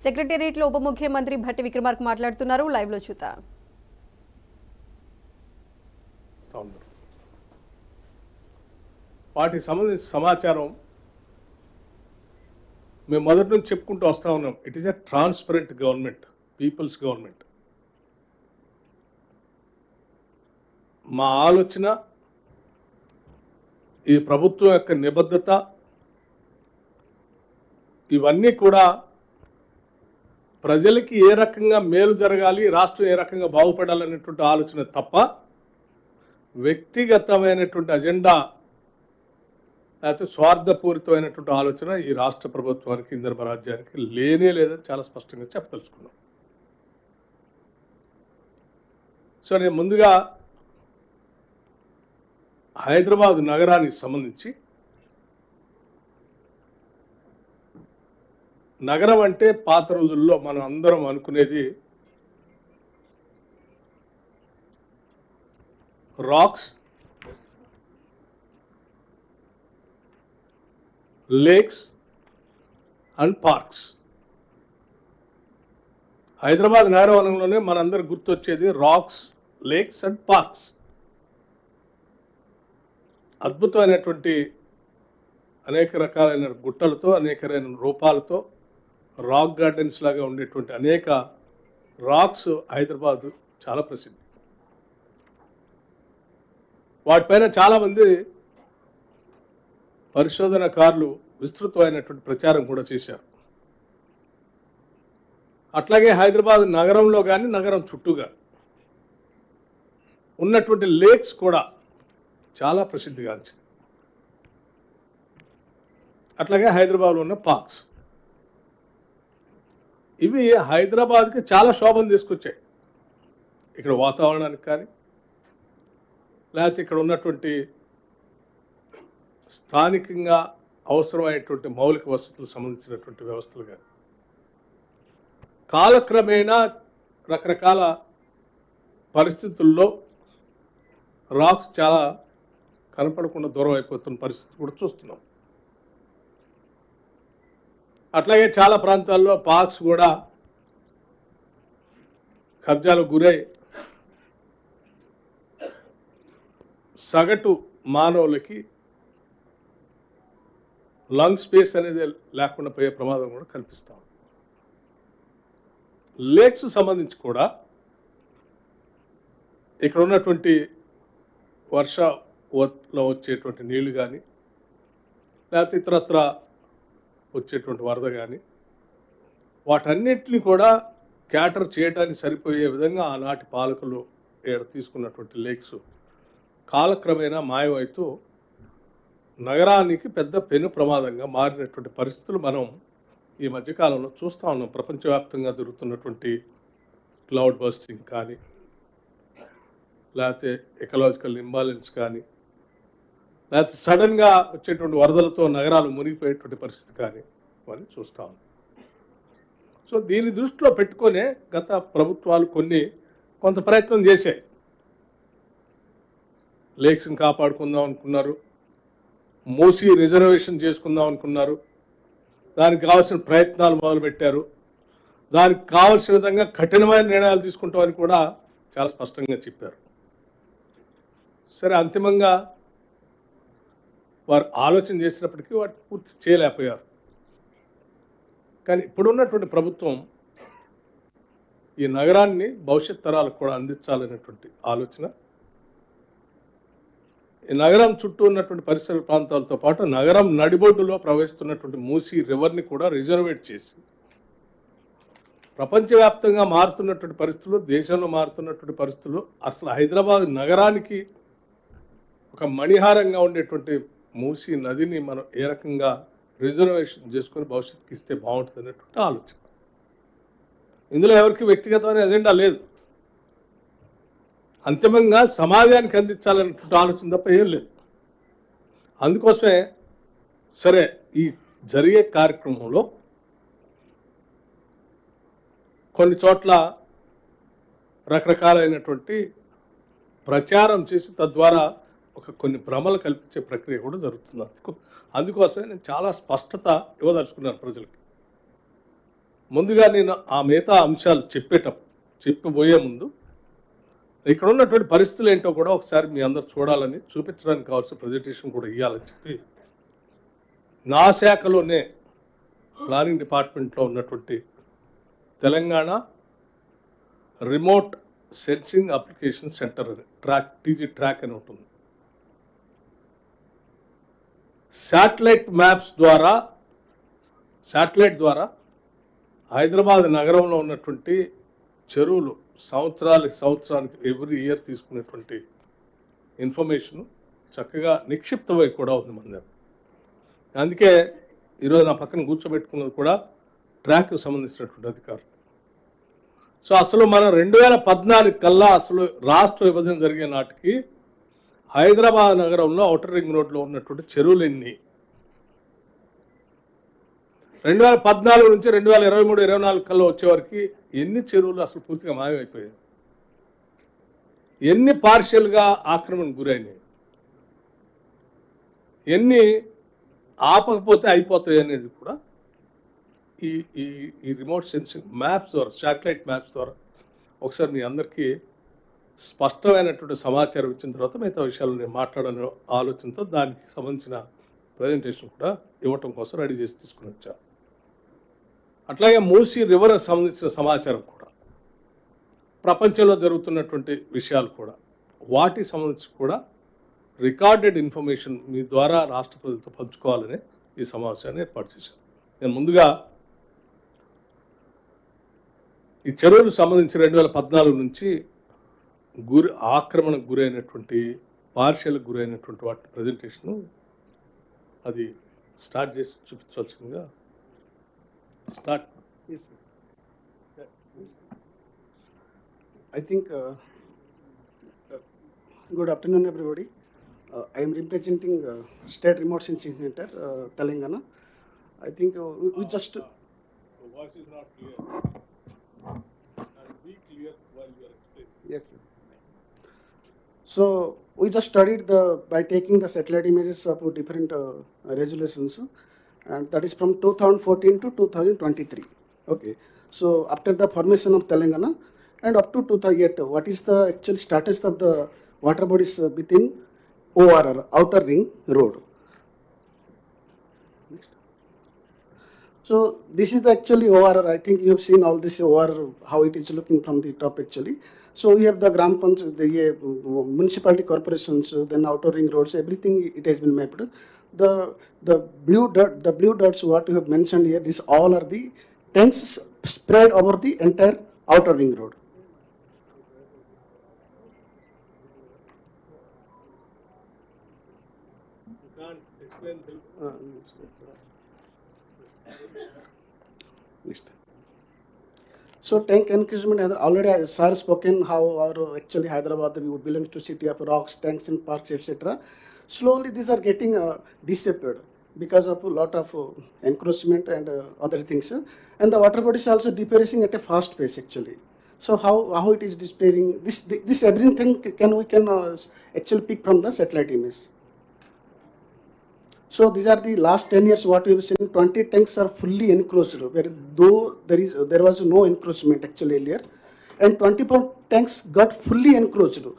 సెక్రటేరియట్లో ఉప ముఖ్యమంత్రి భట్టి విక్రమార్క మాట్లాడుతున్నారు. లైవ్ లో చూద్దాం. వాటికి సంబంధించిన సమాచారం మేము మొదటి నుంచి చెప్పుకుంటూ వస్తూ ఉన్నాం. It is a transparent government, people's government. మా ఆలోచన, ఈ ప్రభుత్వం యొక్క నిబద్ధత, ఇవన్నీ కూడా ప్రజలకి ఏ రకంగా మేలు జరగాలి, రాష్ట్రం ఏ రకంగా బాగుపడాలనేటువంటి ఆలోచన తప్ప వ్యక్తిగతమైనటువంటి అజెండా లేకపోతే స్వార్థపూరితమైనటువంటి ఆలోచన ఈ రాష్ట్ర ప్రభుత్వానికి, ఇంధన రాజ్యానికి లేనే లేదని చాలా స్పష్టంగా చెప్పదలుచుకున్నాం. సో నేను ముందుగా హైదరాబాద్ నగరానికి సంబంధించి, నగరం అంటే పాత రోజుల్లో మనం అందరం అనుకునేది rocks, lakes and parks. Hyderabad నగరవనంలోనే మనందరూ గుర్తొచ్చేది రాక్స్, లేక్స్ అండ్ పార్క్స్. అద్భుతమైనటువంటి అనేక రకాలైన గుట్టలతో, అనేక రూపాలతో, రాక్ గార్డెన్స్ లాగా ఉండేటువంటి అనేక రాక్స్ హైదరాబాద్ చాలా ప్రసిద్ధి. వాటిపైన చాలామంది పరిశోధనకారులు విస్తృతమైనటువంటి ప్రచారం కూడా చేశారు. అట్లాగే హైదరాబాద్ నగరంలో కానీ నగరం చుట్టూగా ఉన్నటువంటి లేక్స్ కూడా చాలా ప్రసిద్ధిగాంచింది. అట్లాగే హైదరాబాద్లో ఉన్న పార్క్స్, ఇవి హైదరాబాద్కి చాలా శోభను తీసుకొచ్చాయి. ఇక్కడ వాతావరణానికి కానీ, లేకపోతే ఇక్కడ ఉన్నటువంటి స్థానికంగా అవసరమైనటువంటి మౌలిక వసతులకు సంబంధించినటువంటి వ్యవస్థలు కానీ, కాలక్రమేణా రకరకాల పరిస్థితుల్లో రాక్స్ చాలా కనపడకుండా దూరం అయిపోతున్న పరిస్థితి కూడా చూస్తున్నాం. అట్లాగే చాలా ప్రాంతాల్లో పార్క్స్ కూడా కబ్జాలకు గురై సగటు మానవులకి లంగ్ స్పేస్ అనేది లేకుండా పోయే ప్రమాదం కూడా కల్పిస్తాం. లేక్స్ సంబంధించి కూడా ఇక్కడ ఉన్నటువంటి వర్షంలో వచ్చేటువంటి నీళ్లు కానీ, లేకపోతే ఇతరత్ర వచ్చేటువంటి వరద కానీ, వాటన్నిటిని కూడా క్యాటర్ చేయడానికి సరిపోయే విధంగా ఆనాటి పాలకులు తీసుకున్నటువంటి లేక్స్ కాలక్రమేణా మాయమవుతూ నగరానికి పెద్ద పెను ప్రమాదంగా మారినటువంటి పరిస్థితులు మనం ఈ మధ్యకాలంలో చూస్తూ ఉన్నాం. ప్రపంచవ్యాప్తంగా జరుగుతున్నటువంటి క్లౌడ్ బస్టింగ్ కానీ, లేకపోతే ఎకలాజికల్ ఇంబాలెన్స్ కానీ, లేకపోతే సడన్గా వచ్చేటువంటి వరదలతో నగరాలు మునిగిపోయేటువంటి పరిస్థితి కానీ ఇవన్నీ చూస్తాం. సో దీన్ని దృష్టిలో పెట్టుకొనే గత ప్రభుత్వాలు కొంత ప్రయత్నం చేశాయి. లేక్స్ని కాపాడుకుందాం అనుకున్నారు, మూసి రిజర్వేషన్ చేసుకుందాం అనుకున్నారు, దానికి కావాల్సిన ప్రయత్నాలు మొదలుపెట్టారు, దానికి కావాల్సిన విధంగా కఠినమైన నిర్ణయాలు తీసుకుంటామని కూడా చాలా స్పష్టంగా చెప్పారు. సరే, అంతిమంగా వారు ఆలోచన చేసినప్పటికీ వాటిని పూర్తి చేయలేకపోయారు. కానీ ఇప్పుడున్నటువంటి ప్రభుత్వం ఈ నగరాన్ని భవిష్యత్ తరాలకు కూడా అందించాలనేటువంటి ఆలోచన, ఈ నగరం చుట్టూ ఉన్నటువంటి పరిసర ప్రాంతాలతో పాటు నగరం నడిబొడ్డులో ప్రవహిస్తున్నటువంటి మూసీ రివర్ని కూడా రిజర్వేట్ చేసి, ప్రపంచవ్యాప్తంగా మారుతున్నటువంటి పరిస్థితులు, దేశంలో మారుతున్నటువంటి పరిస్థితులు, అసలు హైదరాబాద్ నగరానికి ఒక మణిహారంగా ఉండేటువంటి మూసీ నదిని మనం ఏ రకంగా రిజర్వేషన్ చేసుకొని భవిష్యత్తుకి ఇస్తే బాగుంటుంది అనేటువంటి ఆలోచన. ఇందులో ఎవరికి వ్యక్తిగతమైన ఎజెండా లేదు, అంతిమంగా సమాజానికి అందించాలనేటువంటి ఆలోచన తప్ప ఏం లేదు. అందుకోసమే సరే, ఈ జరిగే కార్యక్రమంలో కొన్ని చోట్ల రకరకాలైనటువంటి ప్రచారం చేసి తద్వారా కొన్ని భ్రమలు కల్పించే ప్రక్రియ కూడా జరుగుతుంది. అందుకోసమే నేను చాలా స్పష్టత ఇవ్వదలుచుకున్నాను ప్రజలకి. ముందుగా నేను ఆ మిగతా అంశాలు చెప్పబోయే ముందు ఇక్కడ ఉన్నటువంటి పరిస్థితులు ఏంటో కూడా ఒకసారి మీ అందరు చూడాలని, చూపించడానికి కావాల్సిన ప్రజెంటేషన్ కూడా ఇవ్వాలని చెప్పి నా శాఖలోనే ప్లానింగ్ డిపార్ట్మెంట్లో ఉన్నటువంటి Telangana remote sensing application centre అని టీజీ ట్రాక్ అని ఉంటుంది. శాటిలైట్ ద్వారా హైదరాబాద్ నగరంలో ఉన్నటువంటి చెరువులు సంవత్సరానికి ఎవ్రీ ఇయర్ తీసుకునేటువంటి ఇన్ఫర్మేషన్ చక్కగా నిక్షిప్తమై కూడా ఉంది మన దగ్గర. అందుకే ఈరోజు నా పక్కన కూర్చోబెట్టుకున్నది కూడా ట్రాక్కు సంబంధించినటువంటి అధికారులు. సో అసలు మనం 2014 కల్లా అసలు రాష్ట్ర విభజన జరిగే నాటికి హైదరాబాద్ నగరంలో ఔటర్ రింగ్ రోడ్లో ఉన్నటువంటి చెరువులు ఎన్ని, 2014 నుంచి 2023-24 కల్లా వచ్చేవారికి ఎన్ని చెరువులు అసలు పూర్తిగా మాయమైపోయాయి, ఎన్ని పార్షియల్గా ఆక్రమణకు గురైనాయి, ఎన్ని ఆపకపోతే అయిపోతాయి అనేది కూడా ఈ రిమోట్ సెన్సింగ్ మ్యాప్స్ ద్వారా, శాటిలైట్ మ్యాప్స్ ద్వారా ఒకసారి మీ అందరికీ స్పష్టమైనటువంటి సమాచారం ఇచ్చిన తర్వాత మిగతా విషయాలు నేను మాట్లాడాలనే ఆలోచనతో దానికి సంబంధించిన ప్రజెంటేషన్ కూడా ఇవ్వటం కోసం రెడీ చేసి తీసుకుని వచ్చాను. అట్లాగే మూసీ రివర్ సంబంధించిన సమాచారం కూడా, ప్రపంచంలో జరుగుతున్నటువంటి విషయాలు కూడా, వాటికి సంబంధించి కూడా రికార్డెడ్ ఇన్ఫర్మేషన్ మీ ద్వారా రాష్ట్ర ప్రజలతో పంచుకోవాలని ఈ సమావేశాన్ని ఏర్పాటు చేశాను. నేను ముందుగా ఈ చెరువులకు సంబంధించి 2014 నుంచి ఆక్రమణకు గురైనటువంటి, పార్షియల్కి గురైనటువంటి వాటి ప్రజెంటేషను అది స్టార్ట్ చేసి చూపించాల్సిందిగా. Start. I think good afternoon everybody. I am representing State Remote Sensing Center, Telangana. I think we just... The voice is not clear. And be clear while you are explaining. Yes, sir. So we just studied by taking the satellite images of different resolutions, and that is from 2014 to 2023. Okay. So after the formation of Telangana and up to 2008, what is the actual status of the water bodies within ORR, Outer Ring Road? So this is the actually ORR. I think you have seen all this ORR, how it is looking from the top actually. So we have the Gram Panchayat, the municipality corporations, then outer ring roads, everything it has been mapped. The blue dots what you have mentioned here, these all are the tanks spread over the entire outer ring road. You can't explain this. Next. So tank encroachment, already sir spoken how our actually Hyderabad belongs to city of rocks, tanks and parks, etc. Slowly these are getting disappeared because of a lot of encroachment and other things. And the water body is also disappearing at a fast pace actually. So how it is disappearing? This everything we can actually pick from the satellite image. So these are the last 10 years what we have seen. 20 tanks are fully encroached, where though there was no encroachment actually earlier, and 24 tanks got fully encroached.